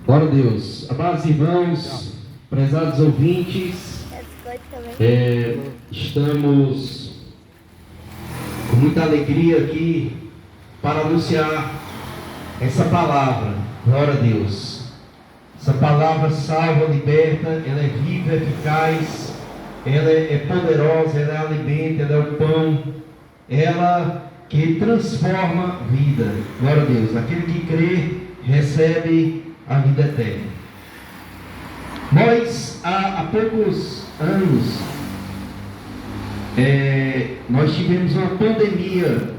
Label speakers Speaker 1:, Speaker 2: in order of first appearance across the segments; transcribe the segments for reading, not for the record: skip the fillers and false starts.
Speaker 1: Glória a Deus. Amados irmãos, prezados ouvintes, estamos com muita alegria aqui para anunciar essa palavra. Glória a Deus. Essa palavra salva, liberta, ela é viva, eficaz, ela é poderosa, ela é alimento, ela é o pão, ela que transforma vida. Glória a Deus. Aquele que crê recebe a vida eterna. Nós, há poucos anos, nós tivemos uma pandemia,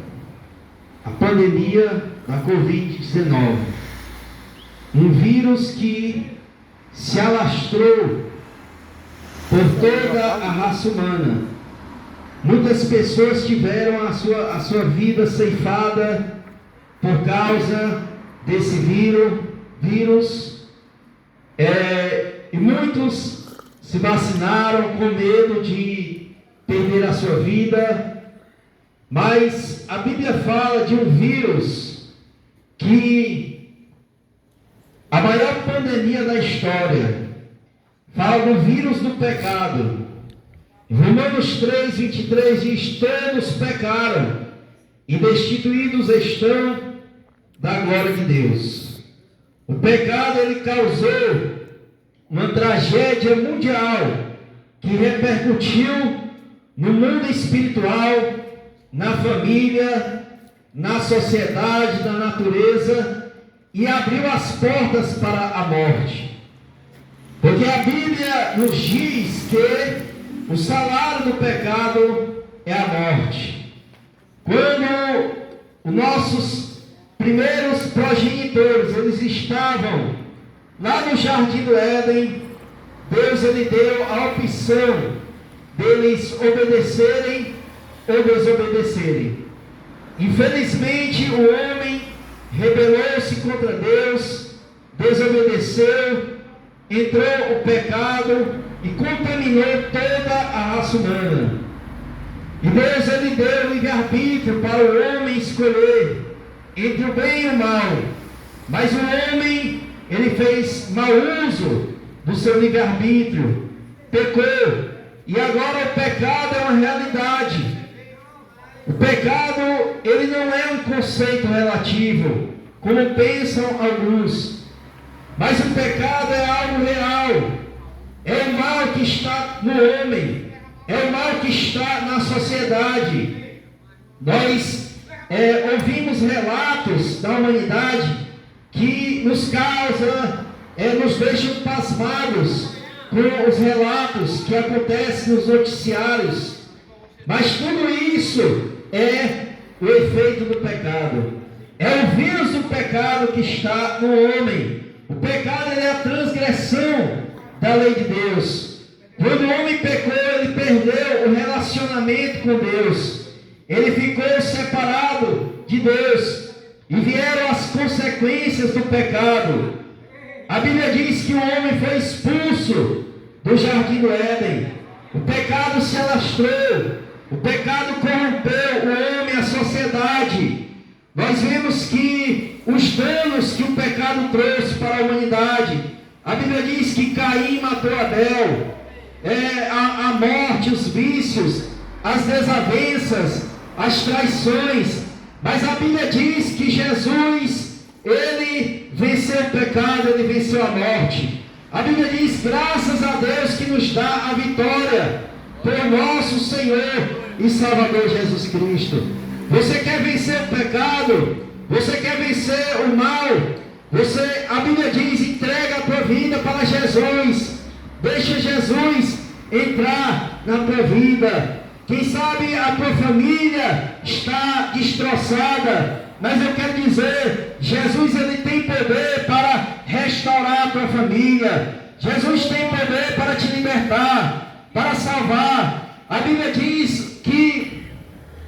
Speaker 1: a pandemia da Covid-19, um vírus que se alastrou por toda a raça humana. Muitas pessoas tiveram a sua vida ceifada por causa desse vírus, e muitos se vacinaram com medo de perder a sua vida, mas a Bíblia fala de um vírus que a maior pandemia da história, fala do vírus do pecado. Romanos 3:23 diz: todos pecaram e destituídos estão da glória de Deus. O pecado, ele causou uma tragédia mundial que repercutiu no mundo espiritual, na família, na sociedade, na natureza, e abriu as portas para a morte. Porque a Bíblia nos diz que o salário do pecado é a morte. Quando os nossos primeiros progenitores, eles estavam lá no Jardim do Éden, Deus, ele deu a opção deles obedecerem ou desobedecerem. Infelizmente, o homem rebelou-se contra Deus, desobedeceu, entrou o pecado e contaminou toda a raça humana. E Deus, ele deu livre-arbítrio para o homem escolher entre o bem e o mal. Mas o homem, ele fez mau uso do seu livre-arbítrio, pecou, e agora o pecado é uma realidade. O pecado, ele não é um conceito relativo, como pensam alguns, mas o pecado é algo real. É o mal que está no homem, é o mal que está na sociedade. Nós ouvimos relatos da humanidade que nos causa, nos deixam pasmados com os relatos que acontecem nos noticiários. Mas tudo isso é o efeito do pecado. É o vírus do pecado que está no homem. O pecado é a transgressão da lei de Deus. Quando o homem pecou, ele perdeu o relacionamento com Deus. Ele ficou separado de Deus. E vieram as consequências do pecado. A Bíblia diz que o homem foi expulso do Jardim do Éden. O pecado se alastrou. O pecado corrompeu o homem, a sociedade. Nós vemos que os danos que o pecado trouxe para a humanidade. A Bíblia diz que Caim matou Abel. A morte, os vícios, as desavenças, as traições. Mas a Bíblia diz que Jesus, ele venceu o pecado, ele venceu a morte. A Bíblia diz: graças a Deus que nos dá a vitória por nosso Senhor e Salvador Jesus Cristo. Você quer vencer o pecado? Você quer vencer o mal? A Bíblia diz: entrega a tua vida para Jesus. Deixa Jesus entrar na tua vida. Quem sabe a tua família está destroçada, mas eu quero dizer, Jesus, ele tem poder para restaurar a tua família. Jesus tem poder para te libertar, para salvar. A Bíblia diz que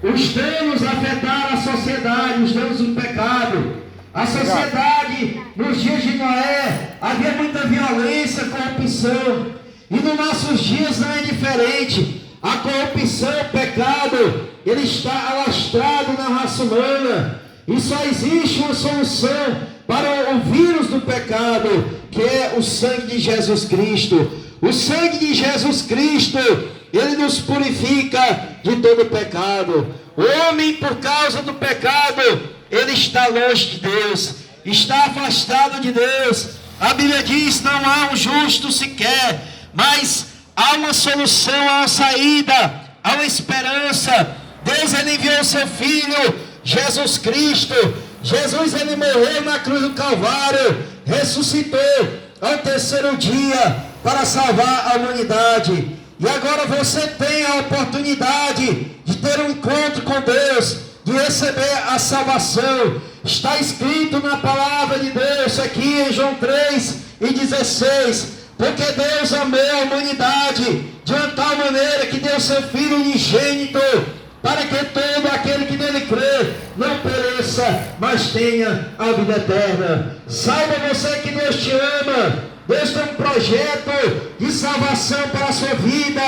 Speaker 1: os danos afetaram a sociedade, os danos do pecado. A sociedade, nos dias de Noé, havia muita violência, corrupção. E nos nossos dias não é diferente. A corrupção, o pecado, ele está alastrado na raça humana. E só existe uma solução para o vírus do pecado, que é o sangue de Jesus Cristo. O sangue de Jesus Cristo, ele nos purifica de todo pecado. O homem, por causa do pecado, ele está longe de Deus, está afastado de Deus. A Bíblia diz: não há um justo sequer, mas há uma solução, há uma saída, há uma esperança. Deus, ele enviou o seu Filho, Jesus Cristo. Jesus, ele morreu na cruz do Calvário, ressuscitou ao terceiro dia para salvar a humanidade. E agora você tem a oportunidade de ter um encontro com Deus, de receber a salvação. Está escrito na palavra de Deus aqui em João 3:16, porque Deus amou a humanidade de uma tal maneira que deu seu Filho unigênito, para que todo aquele que nele crê não pereça, mas tenha a vida eterna. Saiba você que Deus te ama. Deus tem um projeto de salvação para a sua vida,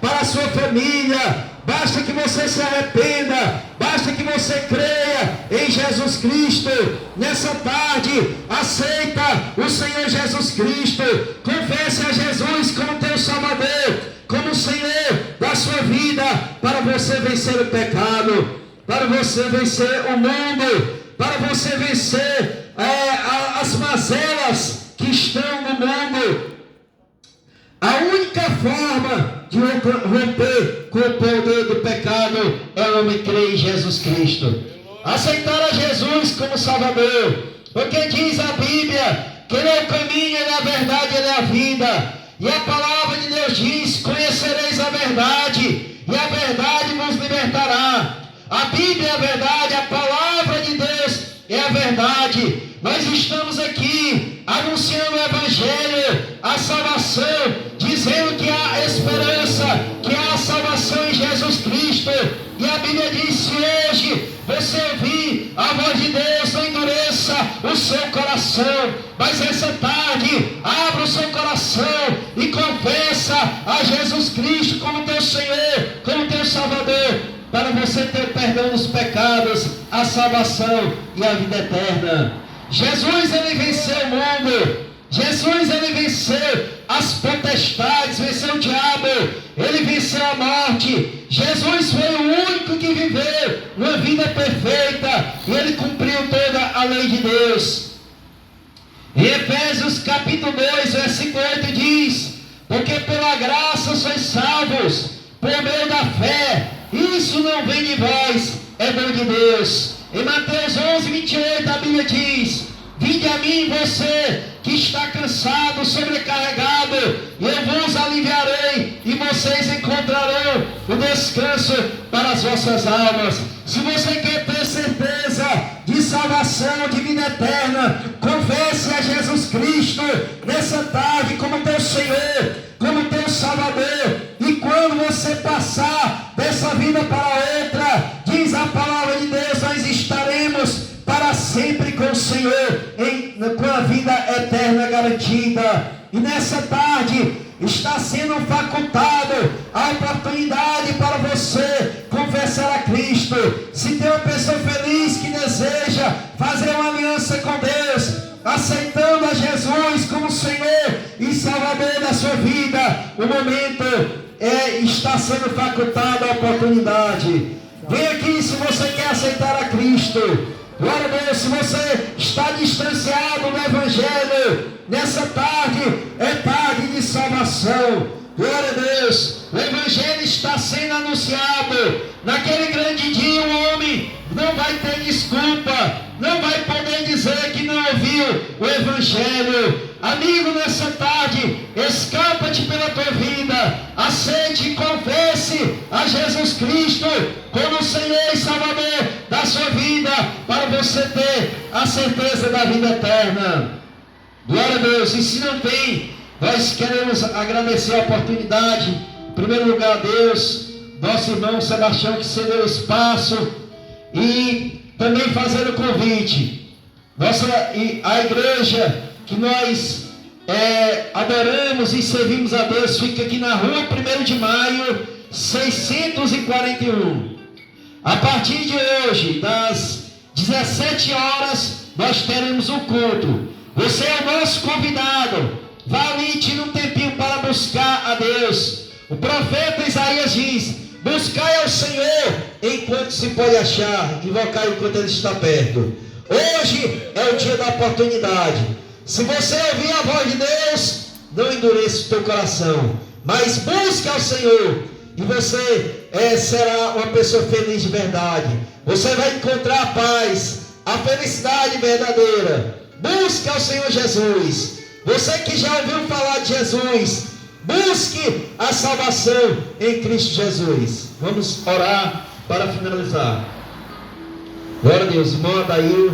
Speaker 1: para a sua família. Basta que você se arrependa, basta que você creia em Jesus Cristo. Nessa tarde, aceita o Senhor Jesus Cristo, confesse a Jesus como teu Salvador, como o Senhor da sua vida, para você vencer o pecado, para você vencer o mundo, para você vencer as mazelas que estão no mundo. A única forma de romper com o poder do pecado é o homem crer em Jesus Cristo, aceitar a Jesus como Salvador, porque diz a Bíblia que Ele é o caminho, Ele é a verdade, Ele é a vida. E a palavra de Deus diz: conhecereis a verdade, e a verdade vos libertará. A Bíblia é a verdade, a palavra de Deus é a verdade. Nós estamos aqui anunciando o Evangelho, a salvação, dizendo que há esperança, que há salvação em Jesus Cristo. E a Bíblia diz: se hoje você ouvir a voz de Deus, não endureça o seu coração, mas essa tarde abra o seu coração e confessa a Jesus Cristo como teu Senhor, como teu Salvador, para você ter o perdão dos pecados, a salvação e a vida eterna. Jesus, ele venceu o mundo. Jesus, ele venceu as potestades, venceu o diabo, ele venceu a morte. Jesus foi o único que viveu uma vida perfeita e ele cumpriu toda a lei de Deus. Em Efésios capítulo 2, versículo 8 diz: porque pela graça sois salvos, por meio da fé. Isso não vem de vós, é dom de Deus. Em Mateus 11:28 a Bíblia diz: vinde a mim você que está cansado, sobrecarregado, e eu vos aliviarei, e vocês encontrarão o descanso para as vossas almas. Se você quer ter certeza de salvação, de vida eterna, confesse a Jesus Cristo nessa tarde como teu Senhor, como teu Salvador. E quando você passar dessa vida para outra, diz a palavra de Deus, nós estaremos para sempre com o Senhor, com a vida eterna garantida. E nessa tarde está sendo facultado a oportunidade para você confessar a Cristo. Se tem uma pessoa feliz que deseja fazer uma aliança com Deus, aceitando a Jesus como Senhor e Salvador da sua vida, o momento está sendo facultada a oportunidade. Vem aqui se você quer aceitar a Cristo. Glória a Deus. Se você está distanciado do Evangelho, nessa tarde é tarde de salvação. Glória a Deus. O Evangelho está sendo anunciado. Naquele grande dia o homem não vai ter desculpa, não vai poder dizer que não ouviu o Evangelho. Amigo, nessa tarde, escapa-te pela tua vida, aceite e confesse a Jesus Cristo como o Senhor e Salvador da sua vida, para você ter a certeza da vida eterna. Glória a Deus. E se não tem, nós queremos agradecer a oportunidade, em primeiro lugar a Deus, nosso irmão Sebastião, que cedeu espaço, e também fazer o convite. A igreja que nós adoramos e servimos a Deus fica aqui na rua 1º de maio, 641. A partir de hoje, das 17 horas, nós teremos um culto. Você é o nosso convidado. Vá ali e tire um tempinho para buscar a Deus. O profeta Isaías diz: buscai ao Senhor enquanto se pode achar, invocar enquanto Ele está perto. Hoje é o dia da oportunidade. Se você ouvir a voz de Deus, não endureça o teu coração, mas busque ao Senhor, e você será uma pessoa feliz de verdade. Você vai encontrar a paz, a felicidade verdadeira. Busque ao Senhor Jesus. Você que já ouviu falar de Jesus, busque a salvação em Cristo Jesus. Vamos orar para finalizar. Glória a Deus. Irmão Adair,